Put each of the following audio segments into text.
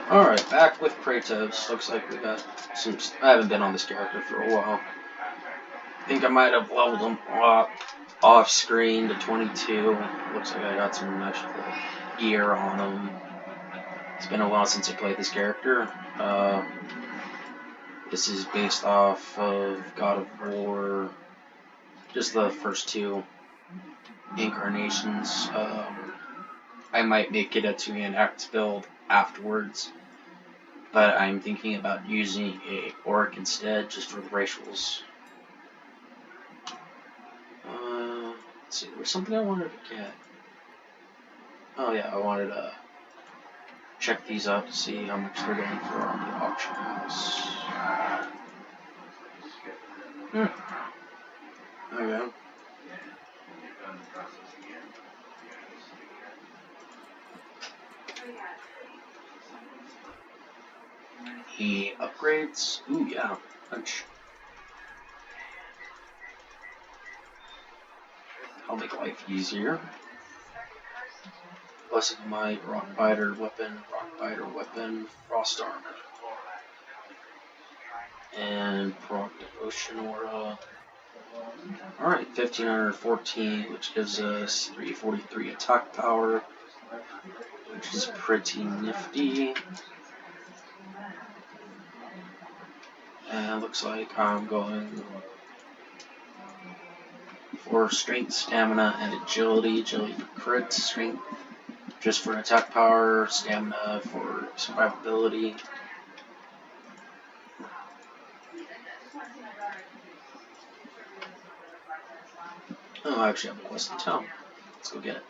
Alright, back with Kratos. Looks like we got some. I haven't been on this character for a while. I think I might have leveled him up off screen to 22. Looks like I got some actual gear on him. It's been a while since I played this character. This is based off of God of War, just the first two incarnations. I might make it a 2-hand axe build afterwards, but I'm thinking about using a orc instead, just for the racials. Let's see, there was something I wanted to get. Oh yeah, I wanted to check these out to see how much they're going for on the auction house. Okay. He upgrades. Ooh, yeah. Punch. I'll make life easier. Blessing of Might, Rock Biter weapon, Frost Armor. And Proc Devotion Aura. Alright, 1514, which gives us 343 attack power, which is pretty nifty. And looks like I'm going for strength, stamina, and agility. Agility for crit, strength just for attack power, stamina for survivability. Oh, I actually have a quest in town. Let's go get it.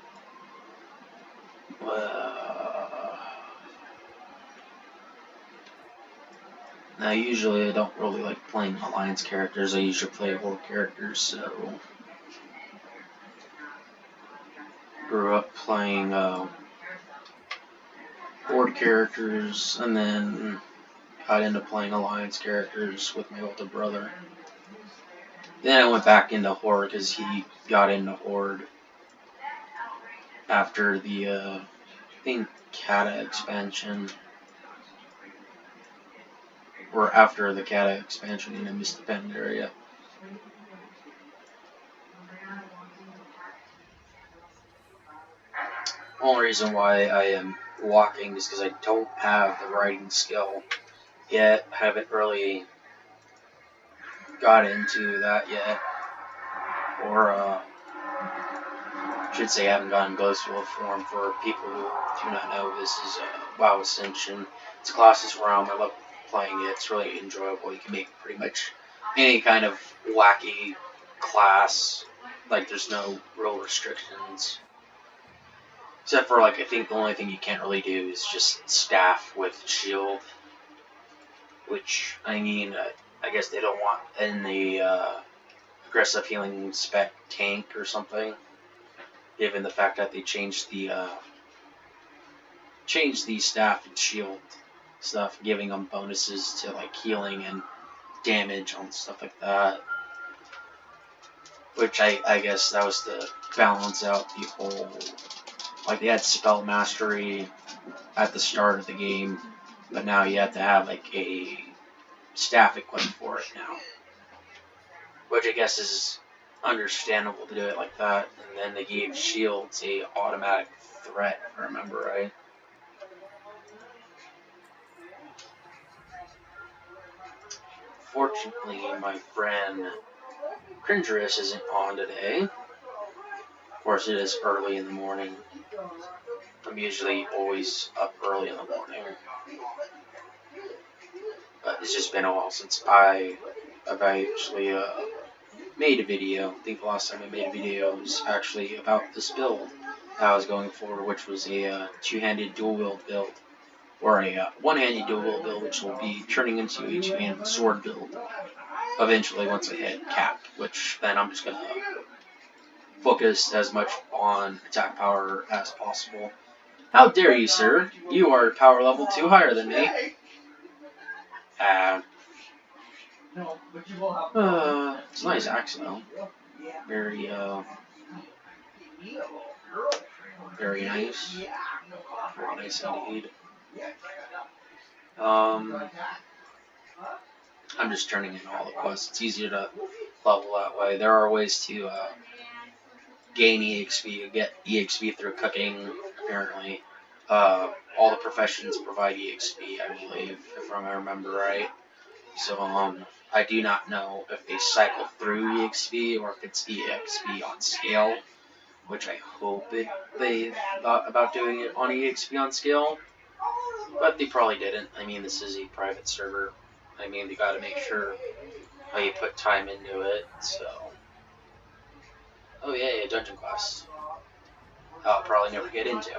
Now, usually I don't really like playing alliance characters. I usually play horde characters, so grew up playing horde characters, and then got into playing alliance characters with my older brother. Then I went back into horde because he got into horde after the I think Kata expansion. Or after the Kata expansion in the Mist Dependent area. Only reason why I am walking is because I don't have the riding skill yet. Haven't really got into that yet. Or, should say I haven't gotten Ghost Wolf form. For people who do not know, this is WoW Ascension. It's a Colossus realm. I love playing it. It's really enjoyable. You can make pretty much any kind of wacky class. Like, there's no real restrictions. Except for, like, I think the only thing you can't really do is just staff with shield. Which, I mean, I guess they don't want in the aggressive healing spec tank or something. Given the fact that they changed the staff and shield stuff, giving them bonuses to like healing and damage on stuff like that. Which I guess that was to balance out the whole, like they had spell mastery at the start of the game, but now you have to have like a staff equipped for it now. Which I guess is understandable to do it like that. And then they gave shields a automatic threat, if I remember right. Fortunately, my friend Cringerous isn't on today. Of course, it is early in the morning. I'm usually always up early in the morning. But it's just been a while since I've actually made a video. I think the last time I made a video was actually about this build that I was going for, which was a two-handed dual-wield build. Or a one-handed dual-wield build, which will be turning into a two-handed sword build eventually once I hit cap, which then I'm just going to focus as much on attack power as possible. How dare you, sir? You are power level 2 higher than me. It's a nice axe though. Very nice. Very nice indeed. Um, I'm just turning in all the quests. It's easier to level that way. There are ways to gain EXP, get EXP through cooking, apparently. All the professions provide EXP, I believe, if I remember right. So, I do not know if they cycle through EXP or if it's EXP on scale, which I hope they thought about doing it on EXP on scale, but they probably didn't. I mean, this is a private server. I mean, they gotta make sure you put time into it, so. Oh yeah, a dungeon quest. I'll probably never get into.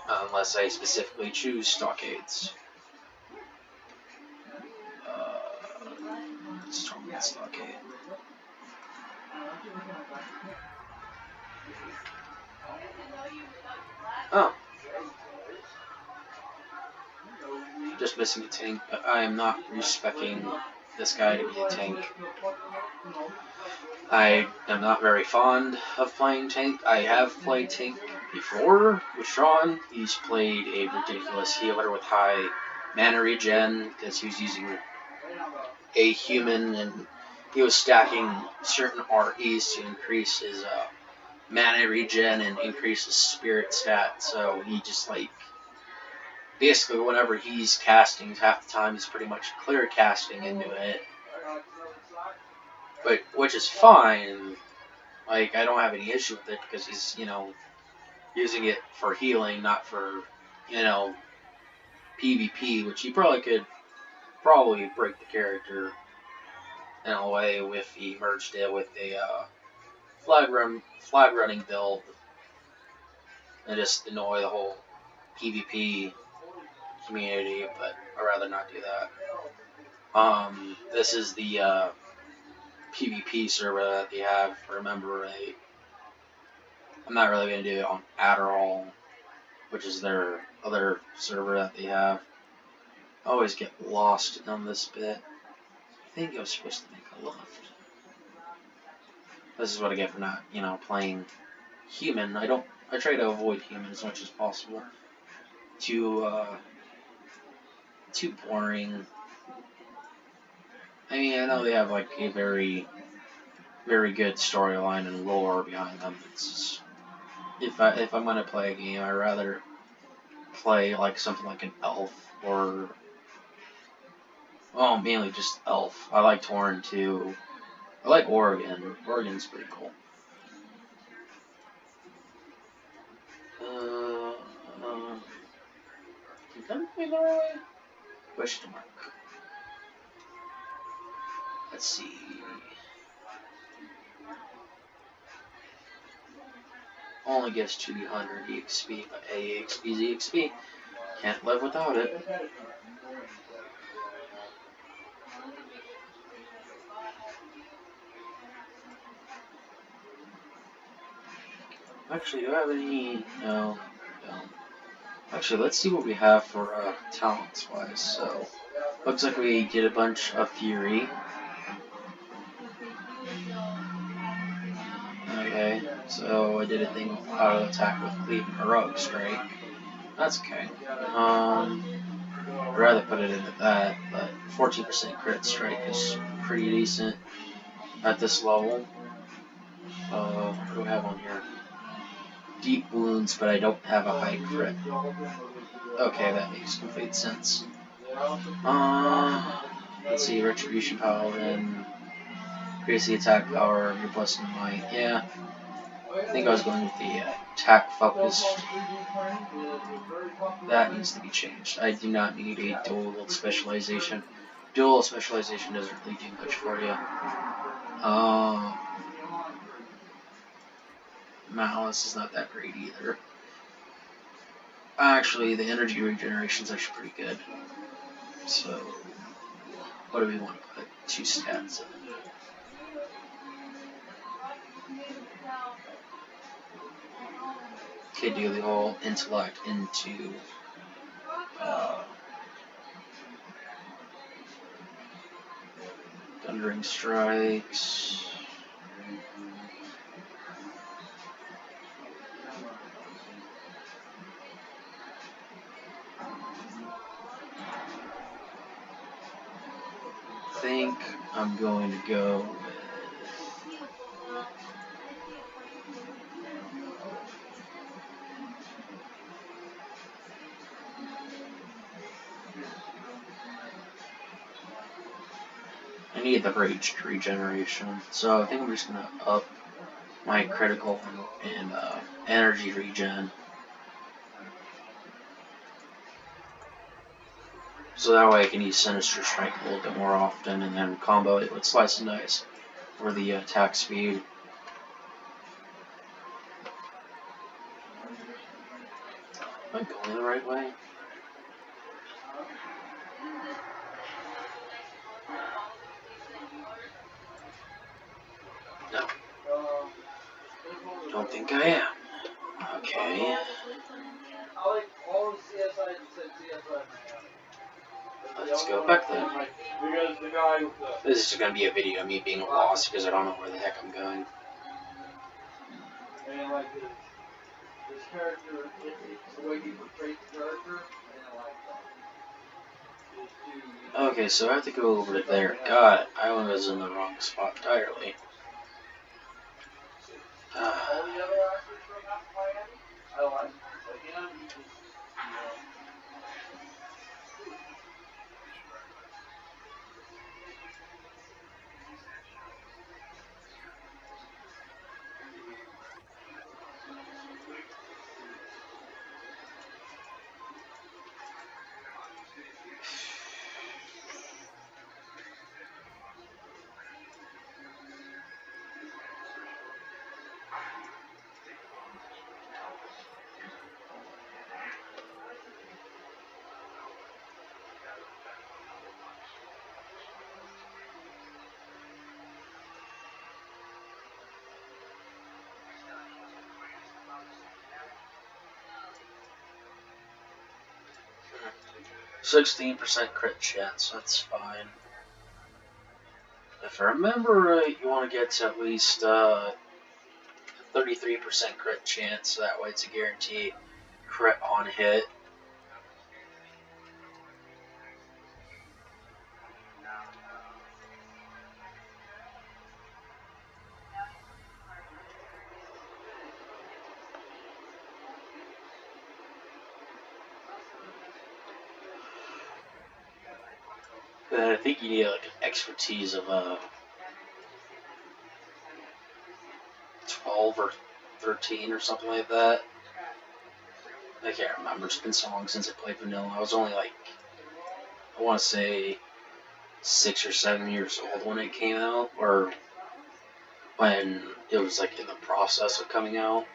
Unless I specifically choose stockades. Stormwind stockade. Oh. Just missing a tank, but I am not respecting this guy to be a tank. I am not very fond of playing tank. I have played tank before with Sean. He's played a ridiculous healer with high mana regen because he was using a human and he was stacking certain REs to increase his mana regen and increase his spirit stat. So he just basically whenever he's casting, half the time he's pretty much clear casting into it. But which is fine. I don't have any issue with it because he's, using it for healing, not for, PvP, which he probably could break the character in a way if he merged it with a flag running build and just annoy the whole PvP community, but I'd rather not do that. This is the PvP server that they have, if I remember right. I'm not really going to do it on Adderall, which is their other server that they have. I always get lost on this bit. I think I was supposed to make a left. This is what I get for not, playing human. I try to avoid human as much as possible. Too boring. I mean, I know they have a very, very good storyline and lore behind them. It's just, if I'm gonna play a game, I'd rather play something like an elf or mainly just elf. I like Torn too. I like Oregon. Oregon's pretty cool. Think I'm going the right way? Question mark. Let's see. Only gives 200 EXP, but hey, EXP's EXP. Can't live without it. Actually, do I have any? No. Actually, let's see what we have for talents-wise. So, looks like we get a bunch of Fury. Okay, so I did a thing with auto attack with Cleave and Heroic Strike. That's okay. I'd rather put it into that, but 14% crit strike is pretty decent at this level. What do I have on here? Deep wounds, but I don't have a high crit. Okay, that makes complete sense. Let's see, Retribution Paladin. Increase the attack power of your blessing might. Yeah. I think I was going with the attack focused. That needs to be changed. I do not need a dual specialization. Dual specialization doesn't really do much for you. Malice is not that great either. Actually, the energy regeneration is actually pretty good. So, what do we want to put? 2 stats in. Could do the whole intellect into Thundering Strikes. think I'm going to go with... I need the rage regeneration, so I think I'm just going to up my critical and energy regen. So that way I can use Sinister Strike a little bit more often and then combo it with Slice and Dice for the attack speed. Am I going the right way? No. Don't think I am. Okay. Let's go back then. This is going to be a video of me being lost because I don't know where the heck I'm going. This character, it's the way he portrays the character, and I like that. Okay, so I have to go over there. God, I was in the wrong spot entirely. All the other actors from Miami, I like. But him, he just, you know. 16% crit chance, that's fine. If I remember right, you want to get to at least 33% crit chance, so that way it's a guaranteed crit on hit. I think you need like an expertise of 12 or 13 or something like that. I can't remember. It's been so long since I played Vanilla. I was only like, I want to say 6 or 7 years old when it came out, or when it was like in the process of coming out.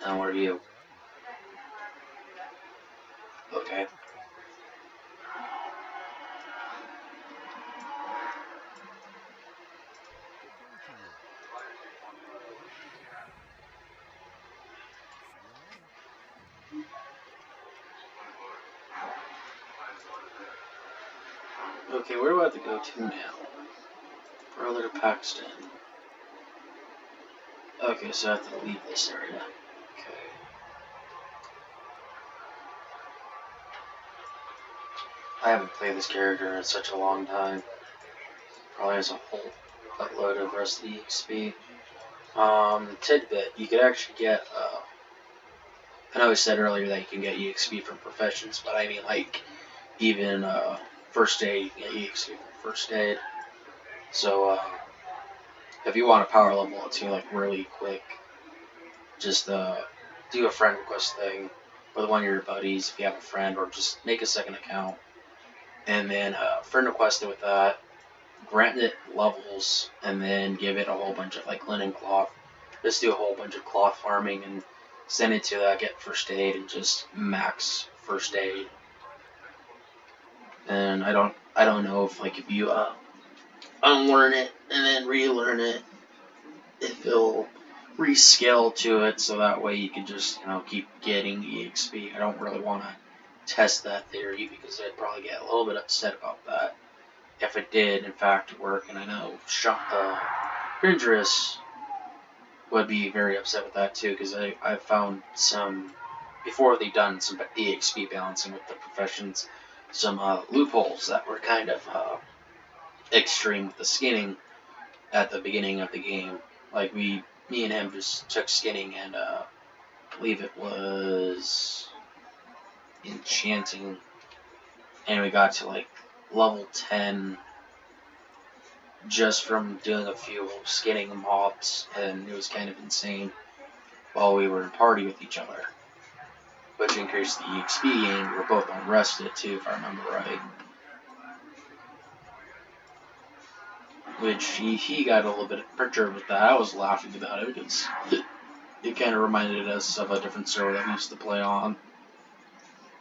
And what are you? Okay. Okay, where do I have to go to now? Brother Paxton. Okay, so I have to leave this area. Okay. I haven't played this character in such a long time. Probably has a whole buttload of rest of the EXP. Tidbit, you could actually get, I know I said earlier that you can get EXP from professions, but I mean like, even, first aid, you get EXP from first aid. So, if you want to power level it to like really quick, just, do a friend request thing with one of your buddies if you have a friend, or just make a second account, and then, friend request it with that, grant it levels, and then give it a whole bunch of like linen cloth. Just do a whole bunch of cloth farming and send it to get first aid and just max first aid. And I don't know if like if you unlearn it and then relearn it, if it'll rescale to it, so that way you can just keep getting EXP. I don't really want to test that theory because I'd probably get a little bit upset about that if it did in fact work, and I know Dangerous would be very upset with that too, because I've found some, before they've done some EXP balancing with the professions, some loopholes that were kind of extreme with the skinning at the beginning of the game. Like me and him just took skinning, and I believe it was enchanting, and we got to like level 10 just from doing a few skinning mobs, and it was kind of insane while we were in party with each other, which increased the EXP gain. We were both on rested too, if I remember right. Which he got a little bit perturbed with that. I was laughing about it because it kind of reminded us of a different server that we used to play on,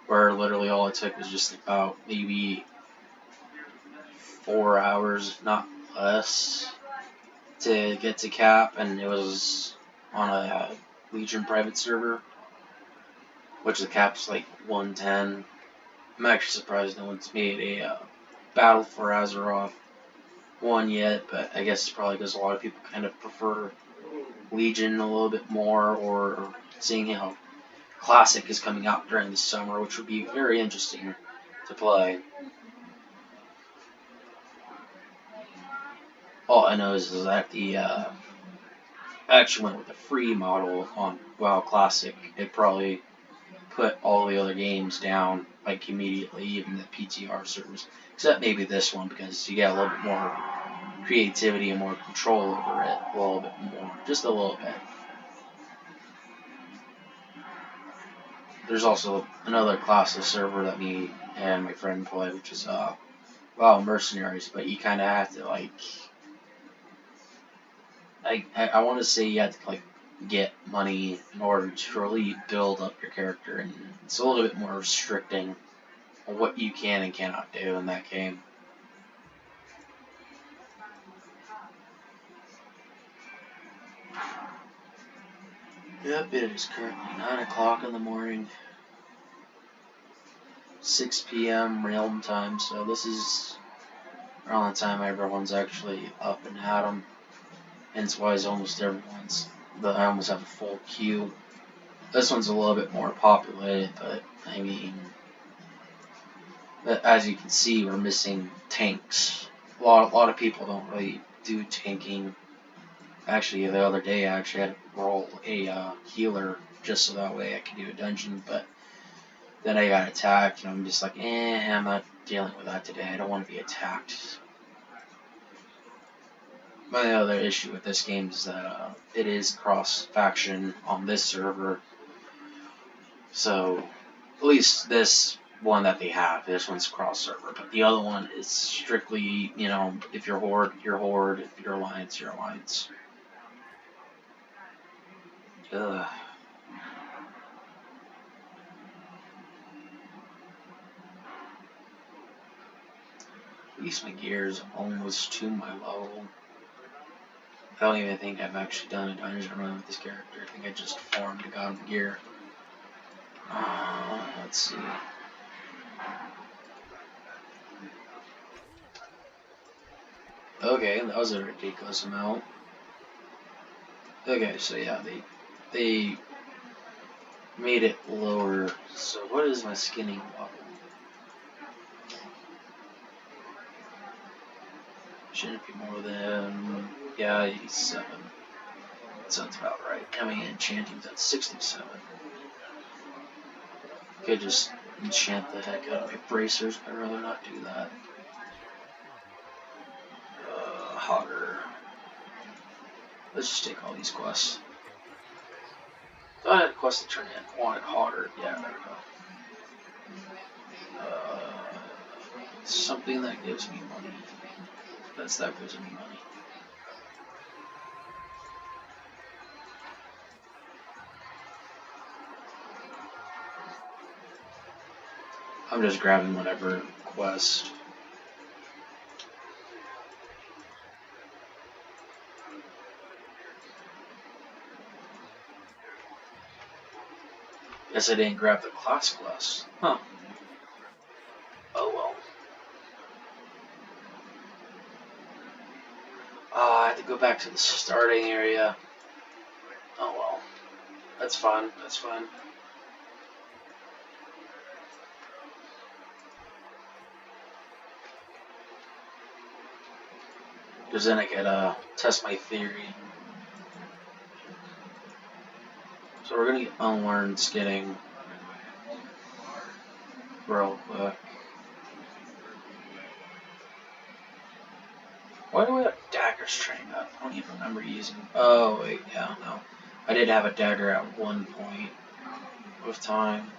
where literally all it took was just about maybe 4 hours, if not less, to get to cap, and it was on a Legion private server, which the cap's like 110. I'm actually surprised no one's made a Battle for Azeroth one yet, but I guess it's probably because a lot of people kind of prefer Legion a little bit more, or seeing how Classic is coming out during the summer, which would be very interesting to play. All I know is that the actually went with the free model on WoW Classic. It probably put all the other games down like immediately, even the PTR servers, except maybe this one, because you get a little bit more creativity and more control over it, a little bit more, just a little bit. There's also another class of server that me and my friend play, which is WoW Mercenaries, but you kind of have to like, I want to say you have to like get money in order to really build up your character, and it's a little bit more restricting on what you can and cannot do in that game. Yep, it is currently 9 o'clock in the morning, 6 p.m. Realm time, so this is around the time everyone's actually up and at 'em. Hence why almost everyone's, I almost have a full queue. This one's a little bit more populated, but I mean, as you can see, we're missing tanks. A lot of people don't really do tanking. Actually, the other day I actually had to roll a healer just so that way I could do a dungeon, but then I got attacked, and I'm just like, I'm not dealing with that today. I don't want to be attacked. My other issue with this game is that it is cross-faction on this server. So, at least this one that they have, this one's cross-server. But the other one is strictly, if you're Horde, you're Horde. If you're Alliance, you're Alliance. Ugh. At least my gear is almost to my level. I don't even think I've actually done a dungeon run with this character. I think I just farmed and got him gear. Let's see. Okay, that was a ridiculous amount. Okay, so yeah, they made it lower. So what is my skinning level? Shouldn't be more than, 87. That sounds about right. I mean, enchanting's at 67. Could just enchant the heck out of my bracers, but I'd rather not do that. Hogger. Let's just take all these quests. So I had a quest to turn in. Wanted Hogger. Yeah, there we go. Something that gives me money. That gives me money. I'm just grabbing whatever quest. Guess I didn't grab the class quest. Huh. Oh well. I have to go back to the starting area. Oh well. That's fine. That's fine. Because then I could test my theory. So we're gonna unlearn skidding real quick. Why do we have daggers trained up? I don't even remember using. Oh wait, yeah, no. I did have a dagger at one point of time.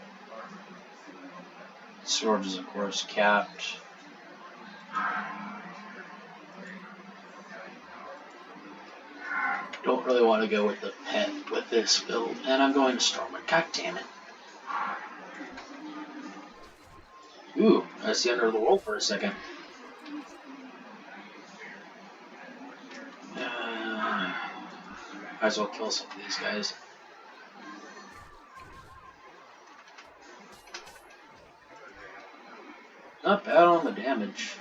Sword is of course capped. Don't really want to go with the pet with this build, and I'm going to storm it. God damn it. Ooh, I see under the world for a second. Might as well kill some of these guys. Not bad on the damage.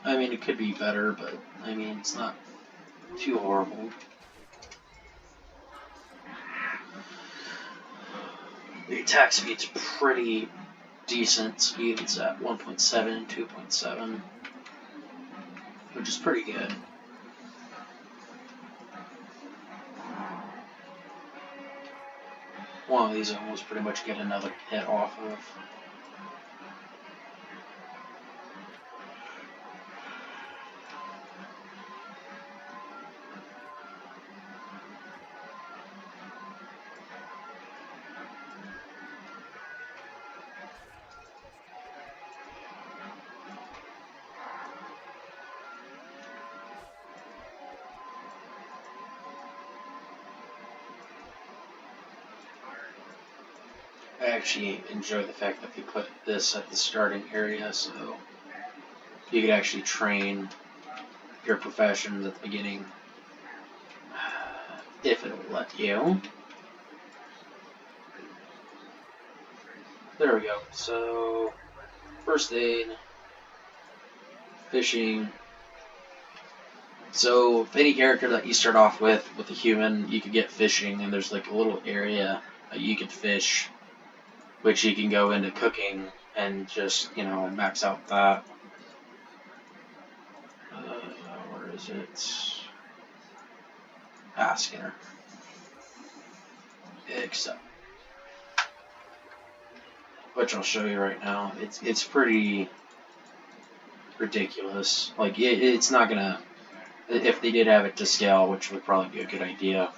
I mean, it could be better, but I mean, it's not too horrible. The attack speed's pretty decent speed. It's at 1.7 and 2.7, which is pretty good. One of these I almost pretty much get another hit off of. I actually enjoy the fact that they put this at the starting area, so you could actually train your professions at the beginning, if it will let you. There we go. So, first aid, fishing. So, if any character that you start off with a human, you could get fishing, and there's like a little area that you could fish, which you can go into cooking and just, max out that. Where is it? Skinner. Except, which I'll show you right now. It's pretty ridiculous. Like, it's not gonna, if they did have it to scale, which would probably be a good idea,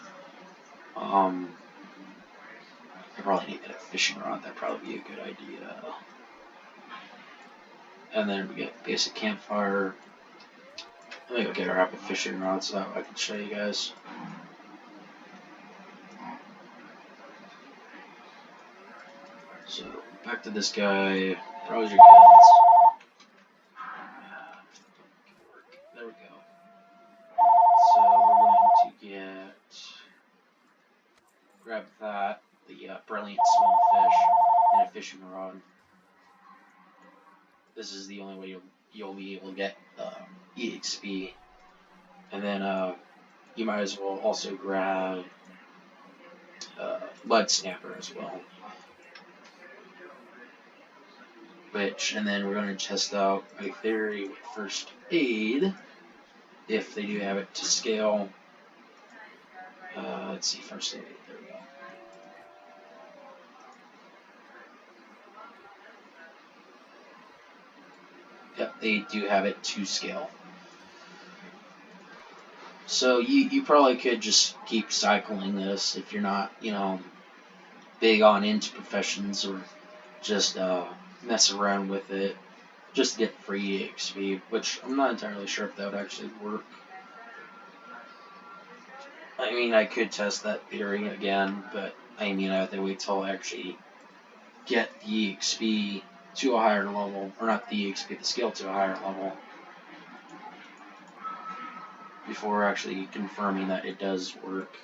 I probably need a fishing rod. That'd probably be a good idea. And then we get basic campfire. Let me go get our rapid fishing rod so that I can show you guys. So, back to this guy. Browse your guns. There we go. So, we're going to grab that, the brilliant small fish, and a fishing rod. This is the only way you'll be able to get EXP. And then you might as well also grab Mud Snapper as well. And then we're going to test out my theory with first aid, if they do have it to scale. Let's see, first aid, there we go. Yep, they do have it to scale. So you probably could just keep cycling this if you're not, big on into professions, or just mess around with it just to get free EXP, which I'm not entirely sure if that would actually work. I mean, I could test that theory again, but I mean, I have to wait till I actually get the EXP to a higher level, or not the EXP, the skill to a higher level, before actually confirming that it does work.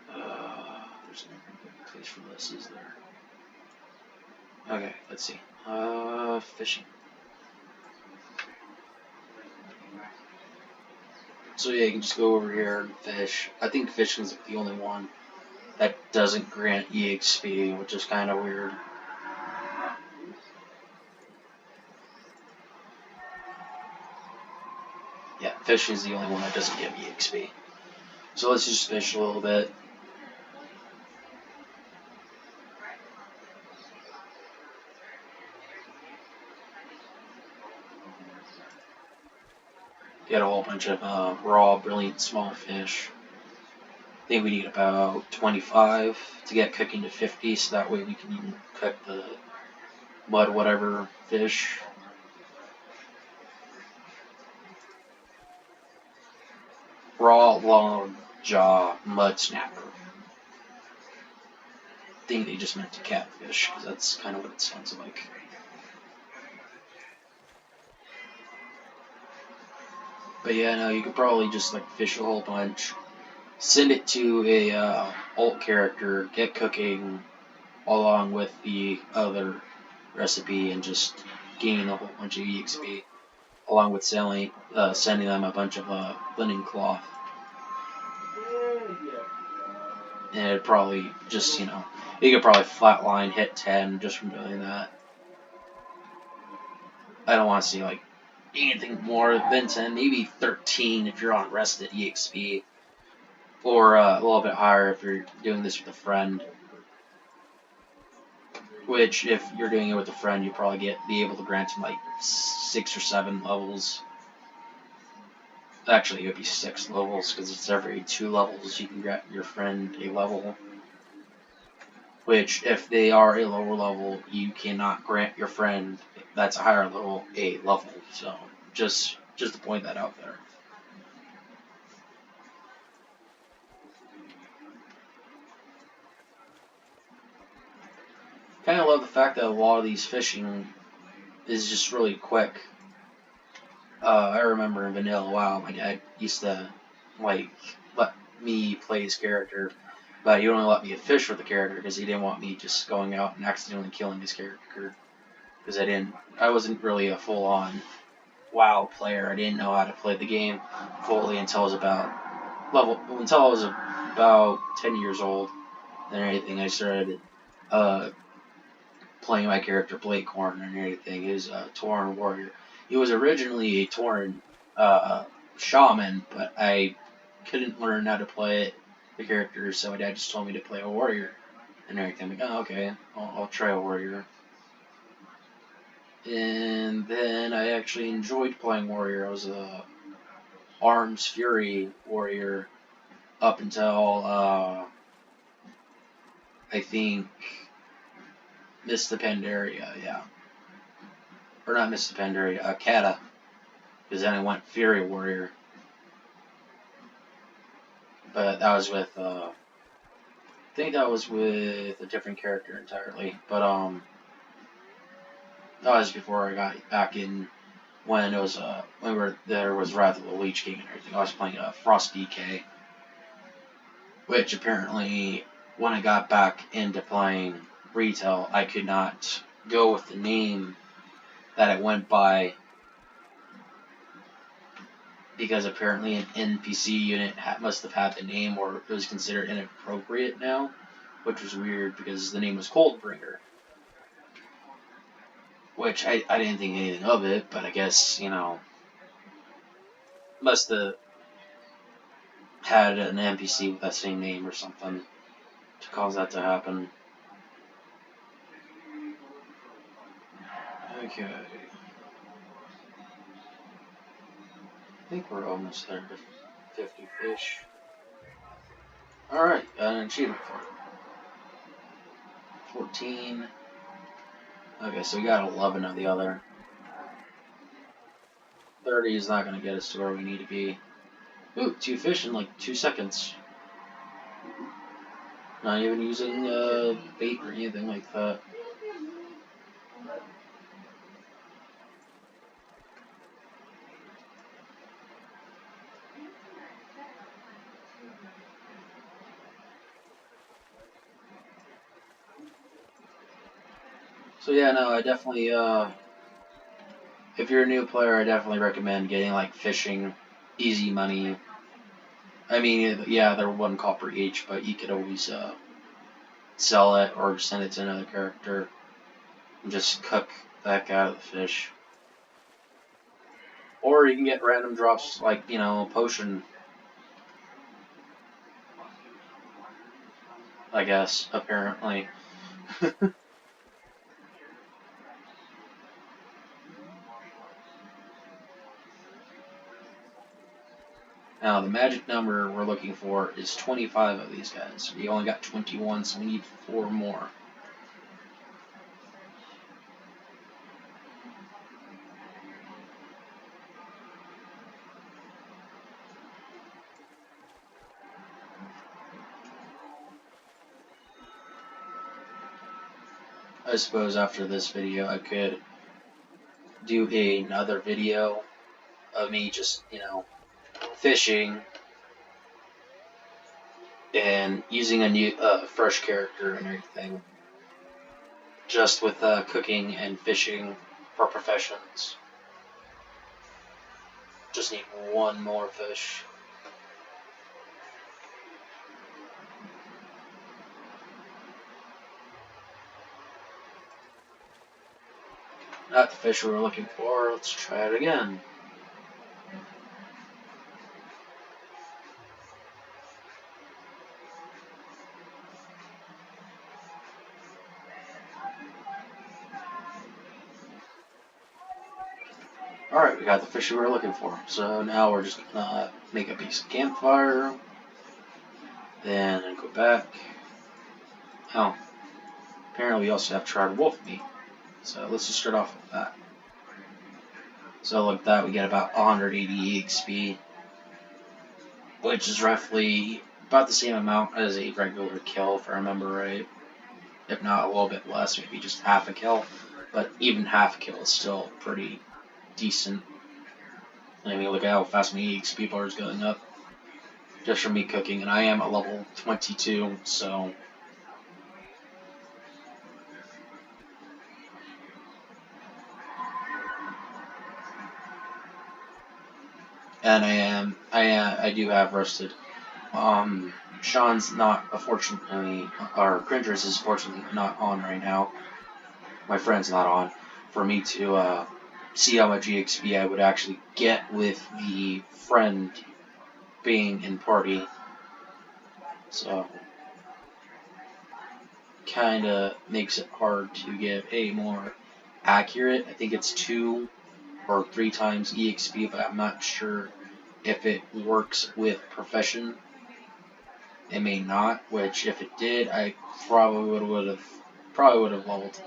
There's no good place for this, is there? Okay, let's see. Fishing. So yeah, you can just go over here and fish. I think fishing is the only one that doesn't grant EXP, which is kind of weird. Yeah, fish is the only one that doesn't give EXP. So let's just fish a little bit. Get a whole bunch of raw, brilliant, small fish. I think we need about 25 to get cooking to 50, so that way we can even cook the mud whatever fish. Raw, long jaw, mud snapper. I think they just meant to catfish, because that's kind of what it sounds like. But yeah, no, you could probably just like fish a whole bunch, send it to a alt character, get cooking along with the other recipe, and just gain a whole bunch of EXP, along with sending them a bunch of linen cloth. And it'd probably just, you could probably flatline hit 10 just from doing that. I don't want to see like anything more than 10, maybe 13 if you're on rested EXP, or a little bit higher if you're doing this with a friend. Which, if you're doing it with a friend, you probably be able to grant him like 6 or 7 levels. Actually, it would be 6 levels, because it's every 2 levels you can grant your friend a level. Which, if they are a lower level, you cannot grant your friend that's a higher level a level. So, just to point that out there. Kind of love the fact that a lot of these fishing is just really quick. I remember in Vanilla WoW, my dad used to let me play his character, but he only let me fish with the character because he didn't want me just going out and accidentally killing his character. Because I wasn't really a full-on WoW player. I didn't know how to play the game fully until I was about 10 years old. And anything, I started playing my character Blakecorn and everything. He was a Tauren warrior. He was originally a Tauren shaman, but I couldn't learn how to play the character, so my dad just told me to play a warrior and everything. I'm like, oh, okay, I'll try a warrior. And then I actually enjoyed playing warrior. I was a Arms Fury warrior up until I think Miss the Pandaria, yeah. Or not Miss the Pandaria, Kata. Because then I went Fury Warrior. But that was with, I think that was with a different character entirely. But, that was before I got back in when it was, there was Wrath of the Lich King and everything. I was playing Frost DK. Which apparently, when I got back into playing retail, I could not go with the name that it went by, because apparently an NPC unit must have had the name, or it was considered inappropriate now, which was weird because the name was Coldbringer. Which I didn't think anything of it, but I guess, must have had an NPC with that same name or something to cause that to happen. Okay. I think we're almost there to 50 fish. Alright, got an achievement for it. 14. Okay, so we got 11 of the other. 30 is not going to get us to where we need to be. Ooh, 2 fish in like 2 seconds. Not even using bait or anything like that. So yeah, no, I definitely, if you're a new player, I definitely recommend getting like fishing, easy money. I mean, yeah, they're 1 copper each, but you could always sell it or send it to another character and just cook the heck out of the fish. Or you can get random drops like, you know, potion. I guess, apparently. Now, the magic number we're looking for is 25 of these guys. We only got 21, so we need 4 more. I suppose after this video I could do another video of me just, you know, fishing and using a new, fresh character and everything. Just with cooking and fishing for professions. Just need 1 more fish. Not the fish we were looking for. Let's try it again. Alright, we got the fish we were looking for. So now we're just gonna make a piece of campfire. Then go back. Oh, apparently we also have charred wolf meat. So let's just start off with that. So like that, we get about 180 EXP, which is roughly about the same amount as a regular kill, if I remember right. If not a little bit less, maybe just half a kill. But even half a kill is still pretty decent. I mean, look at how fast my EXP bar is going up just from me cooking, and I am a level 22, so. And I do have roasted. Sean's not, unfortunately, or Cringers is fortunately not on right now. My friend's not on for me to see how much EXP I would actually get with the friend being in party. So, kinda makes it hard to give a more accurate. I think it's 2 or 3 times EXP, but I'm not sure if it works with profession. It may not, which if it did, I probably would have leveled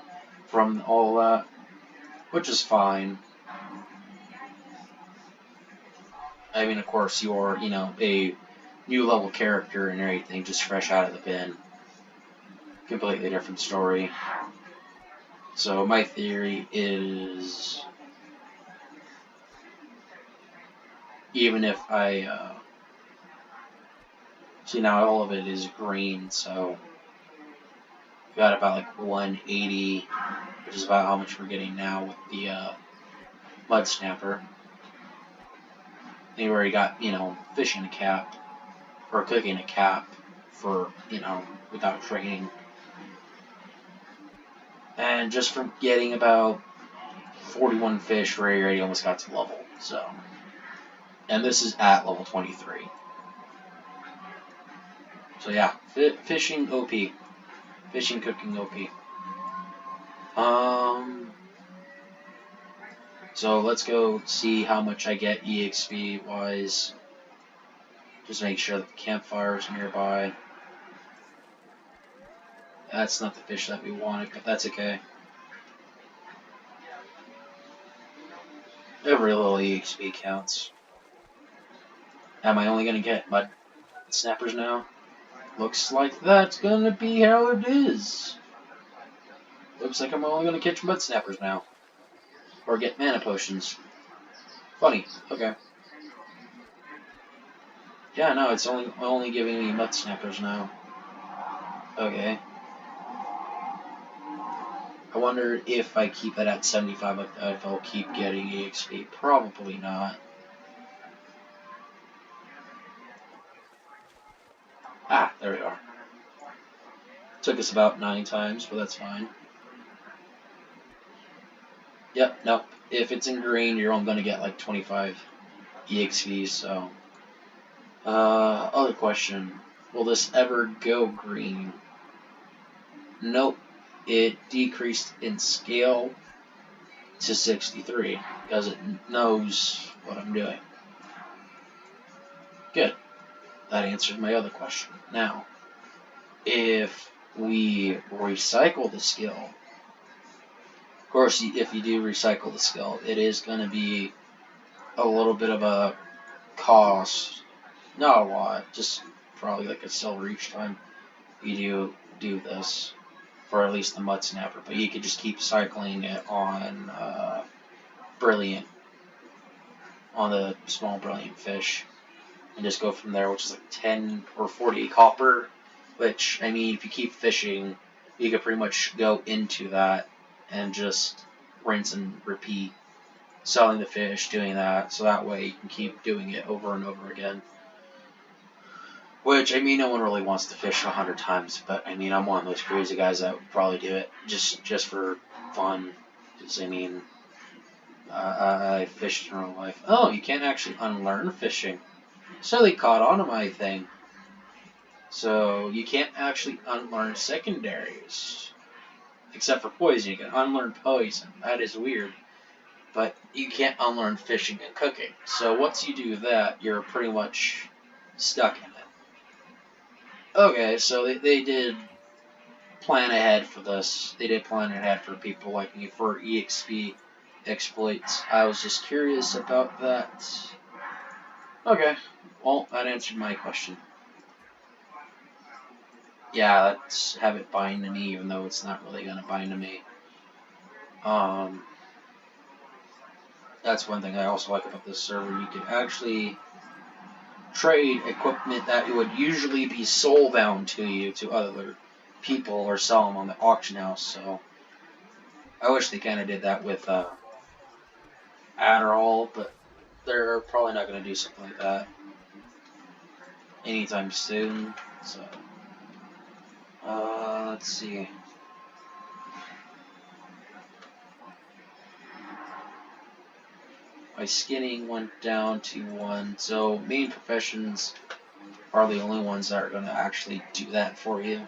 from all that, which is fine. I mean, of course, you're, you know, a new level character and everything, just fresh out of the bin. Completely different story. So my theory is, even if I, see now all of it is green, so we got about like 180, which is about how much we're getting now with the mud snapper. We already got, you know, fishing a cap, or cooking a cap for, you know, without training. And just from getting about 41 fish, we already almost got to level, so. And this is at level 23. So yeah, fishing OP. Fishing, cooking OP. So let's go see how much I get EXP wise. Just make sure that the campfire is nearby. That's not the fish that we wanted, but that's okay. Every little EXP counts. Am I only gonna get mud snappers now? Looks like that's gonna be how it is. Looks like I'm only gonna catch mud snappers now. Or get mana potions. Funny, okay. Yeah, no, it's only giving me mud snappers now. Okay. I wonder if I keep it at 75, if I'll keep getting EXP. Probably not. Ah, there we are. Took us about 9 times, but that's fine. Yep, nope. if it's in green, you're only going to get like 25 EXP. So, other question: will this ever go green? Nope. It decreased in scale to 63 because it knows what I'm doing. Good. That answered my other question. Now, if we recycle the skill, of course, if you do recycle the skill, it is going to be a little bit of a cost. Not a lot, just probably like a silver each time you do this, for at least the mud snapper. But you could just keep cycling it on brilliant, on the small brilliant fish, and just go from there, which is like 10 or 40 copper. Which, I mean, if you keep fishing, you could pretty much go into that and just rinse and repeat, selling the fish, doing that, so that way you can keep doing it over and over again. Which, I mean, no one really wants to fish 100 times, but I mean, I'm one of those crazy guys that would probably do it just for fun. Because, I mean, I fished in real life. Oh, you can't actually unlearn fishing. So they caught on to my thing. So you can't actually unlearn secondaries. Except for poison. You can unlearn poison. That is weird. But you can't unlearn fishing and cooking. So once you do that, you're pretty much stuck in it. Okay, so they did plan ahead for this. They did plan ahead for people like me for EXP exploits. I was just curious about that. Okay, well, that answered my question. Yeah, let's have it bind to me, even though it's not really going to bind to me. That's one thing I also like about this server. You can actually trade equipment that would usually be soul-bound to you to other people or sell them on the auction house. So I wish they kind of did that with Adderall, but they're probably not going to do something like that anytime soon. So let's see. My skinning went down to 1, so main professions are the only ones that are going to actually do that for you.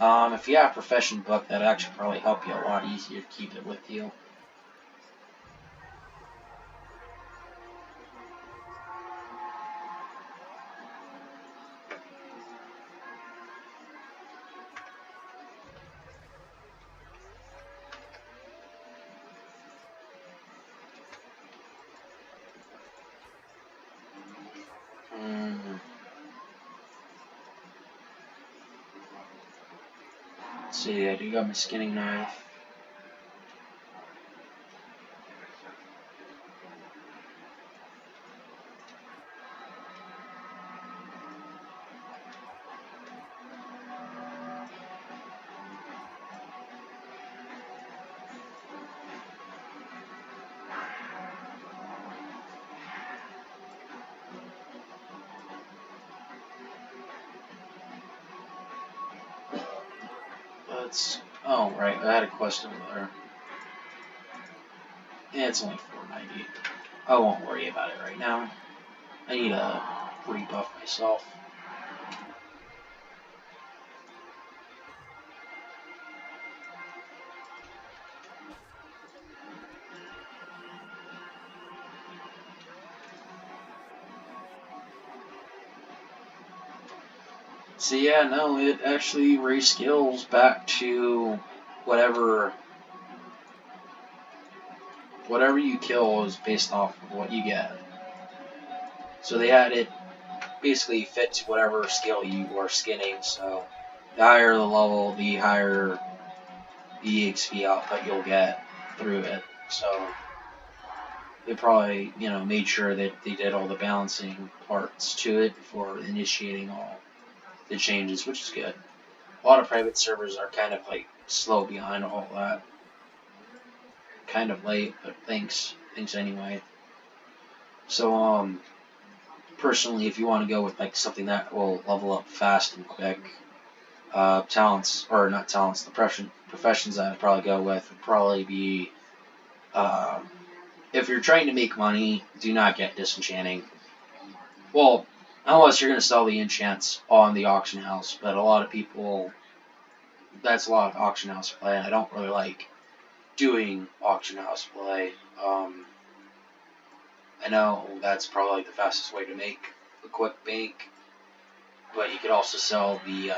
If you have a profession book, that'd actually probably help you a lot easier to keep it with you. Let's see, I do got my skinning knife. Oh, right, I had a question there. Yeah, it's only $4.90. I won't worry about it right now. I need to rebuff myself. So yeah, no, it actually rescales back to whatever you kill is based off of what you get. So they had it basically fit to whatever skill you are skinning, so the higher the level, the higher the EXP output you'll get through it. So they probably, made sure that they did all the balancing parts to it before initiating all the changes, which is good. A lot of private servers are kind of like slow behind all that. Kind of late, but thanks anyway. So, personally, if you want to go with like something that will level up fast and quick, professions that I'd probably go with would probably be if you're trying to make money, do not get disenchanting. Well, unless you're going to sell the enchants on the auction house, but a lot of people, that's a lot of auction house play, and I don't really like doing auction house play. I know that's probably like the fastest way to make a quick bank, but you could also sell the,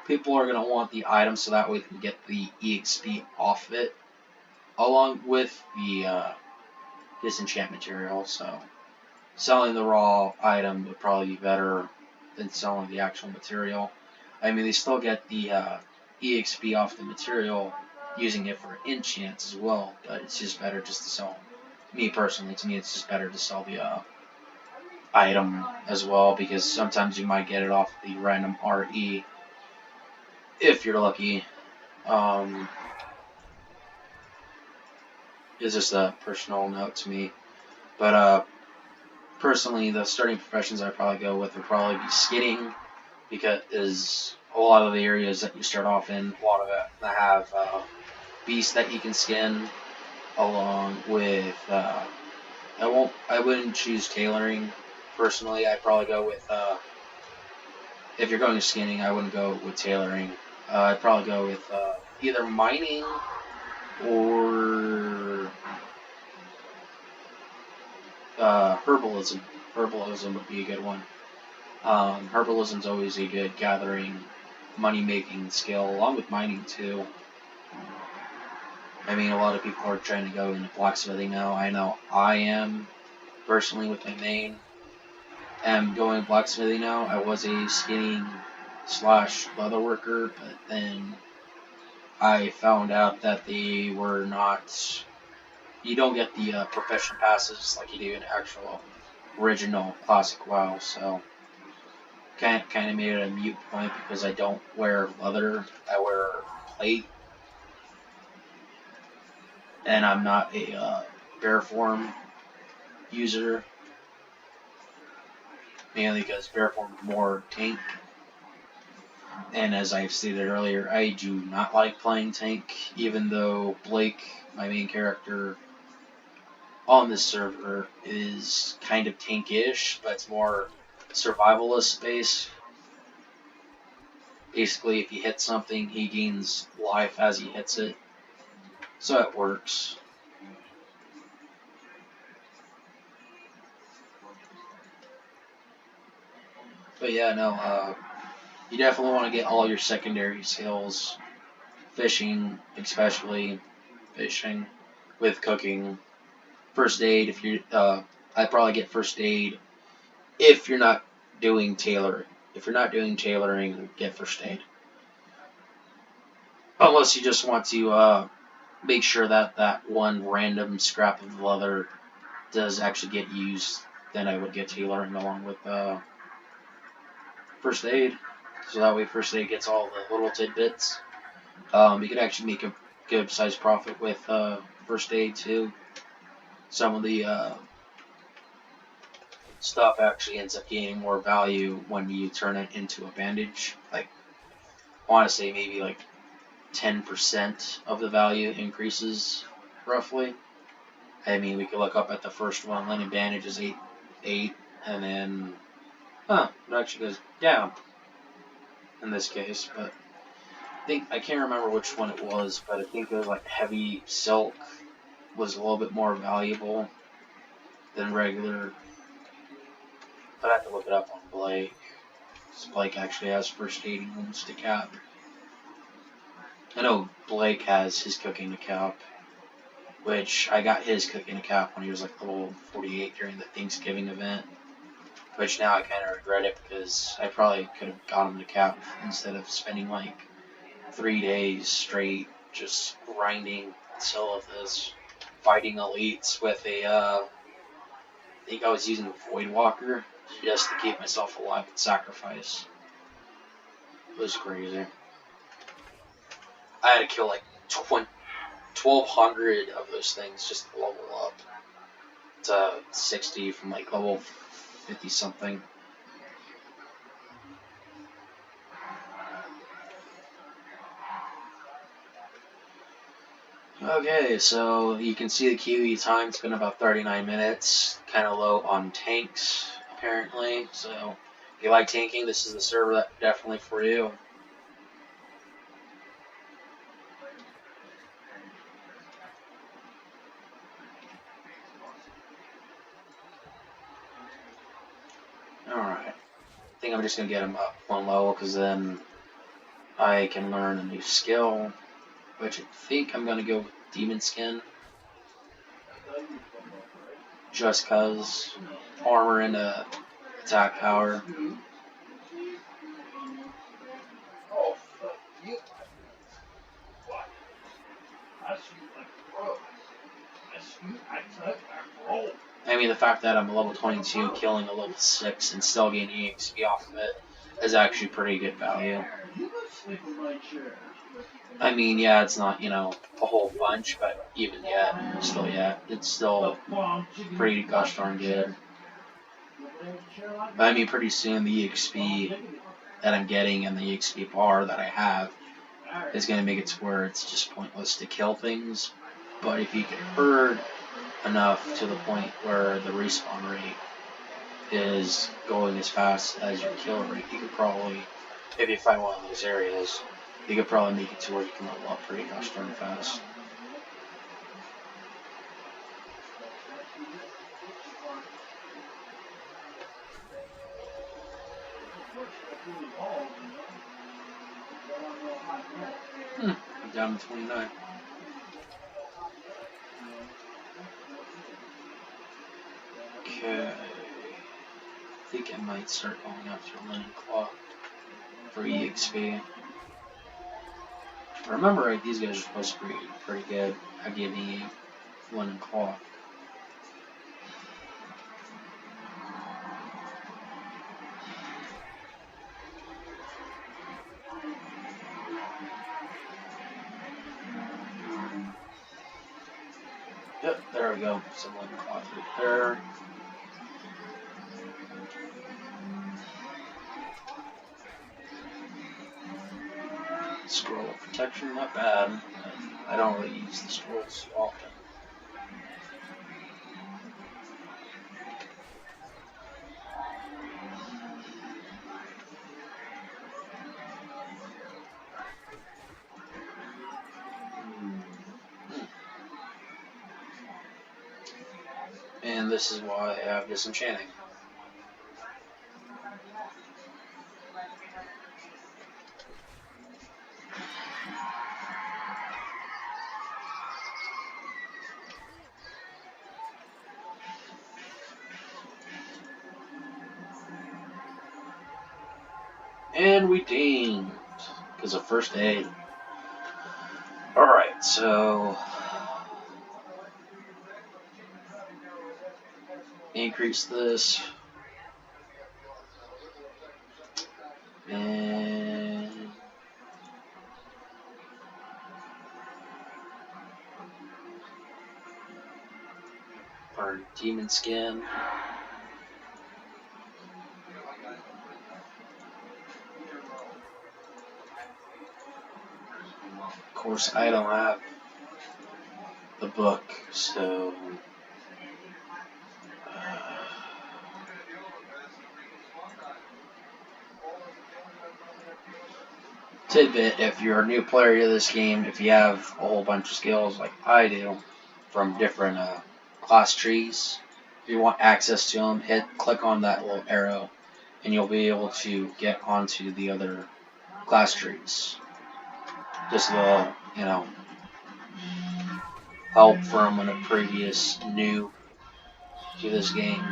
people are going to want the item so that way they can get the EXP off of it, along with the disenchant material, so selling the raw item would probably be better than selling the actual material. I mean, they still get the EXP off the material using it for enchants as well, but it's just better just to sell. Me personally, to me, it's just better to sell the item as well, because sometimes you might get it off the random RE if you're lucky. It's just a personal note to me, but personally, the starting professions I'd probably go with would probably be skinning, because a lot of the areas that you start off in, a lot of it have beasts that you can skin, along with I wouldn't choose tailoring personally. I'd probably go with if you're going to skinning, I wouldn't go with tailoring. I'd probably go with either mining or herbalism. Herbalism would be a good one. Herbalism's always a good gathering, money-making skill, along with mining too. I mean, a lot of people are trying to go into blacksmithing now. I know I am, personally, with my main. Am going blacksmithing now. I was a skinning / leather worker, but then I found out that they were not. You don't get the profession passes like you do in actual original classic WoW, so kind of made it a mute point because I don't wear leather. I wear plate, and I'm not a bear form user, mainly because bear form is more tank. And as I've stated earlier, I do not like playing tank, even though Blake, my main character on this server, is kind of tankish, but it's more survivalist based. Basically, if he hits something, he gains life as he hits it, so it works. But yeah, no, you definitely want to get all your secondary skills, fishing, especially fishing, with cooking, first aid. If you, I'd probably get first aid if you're not doing tailoring. If you're not doing tailoring, get first aid. Unless you just want to make sure that that one random scrap of leather does actually get used, then I would get tailoring along with first aid. So that way first aid gets all the little tidbits. You could actually make a good sized profit with first aid too. Some of the stuff actually ends up gaining more value when you turn it into a bandage. Like, I want to say maybe like 10% of the value increases, roughly. I mean, we could look up at the first one. Linen bandage is 8, and then, it actually goes down in this case. But I can't remember which one it was, but I think it was like heavy silk was a little bit more valuable than regular. I'd have to look it up on Blake. Blake actually has first aid wounds to cap. I know Blake has his cooking to cap, which I got his cooking to cap when he was like level 48 during the Thanksgiving event. Which now I kind of regret it because I probably could have got him to cap instead of spending like 3 days straight just grinding Silithus, fighting elites with a, I think I was using a Void Walker just to keep myself alive and sacrifice. It was crazy. I had to kill like 1,200 of those things just to level up to 60 from like level 50 something. Okay, so you can see the QE time's been about 39 minutes. Kind of low on tanks, apparently. So if you like tanking, this is the server that definitely for you. Alright. I think I'm just going to get him up one level because then I can learn a new skill. Which I think I'm going to go with Demon Skin. Just because armor and attack power. Oh, fuck you. What? I shoot like a pro. I shoot, I touch, I roll. I mean, the fact that I'm a level 22 killing a level 6 and still gaining XP off of it is actually pretty good value. I mean, yeah, it's not, you know, a whole bunch, but even yet, it's still pretty gosh darn good. But I mean, pretty soon the XP that I'm getting and the XP bar that I have is going to make it to where it's just pointless to kill things. But if you get herd enough to the point where the respawn rate is going as fast as your kill rate, you could probably, if you find one of those areas, you could probably make it to where you can level up pretty gosh darn fast. I'm down to 29. Okay. I think I might start going after Linen Claw for EXP. If I remember right, these guys are supposed to be pretty good at giving you Linen Claw. Yep, there we go. Some Linen Claw right there. Scroll of Protection, not bad. I don't really use the scrolls often. And this is why I have Disenchanting. And we dinged because of first aid. Alright, so increase this. And burn Demon Skin. Of course, I don't have the book, so tidbit, if you're a new player to this game, if you have a whole bunch of skills like I do from different class trees, if you want access to them, click on that little arrow and you'll be able to get onto the other class trees. Just a little, you know, help from a previous new to this game.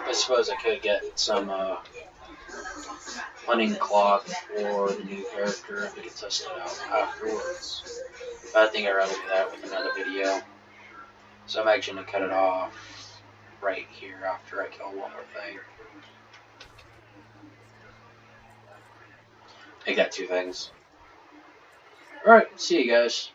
I suppose I could get some hunting cloth for the new character if we could test it out afterwards. But I think I'd rather do that with another video. So I'm actually going to cut it off right here after I kill one more thing. I got 2 things. Alright, see you guys.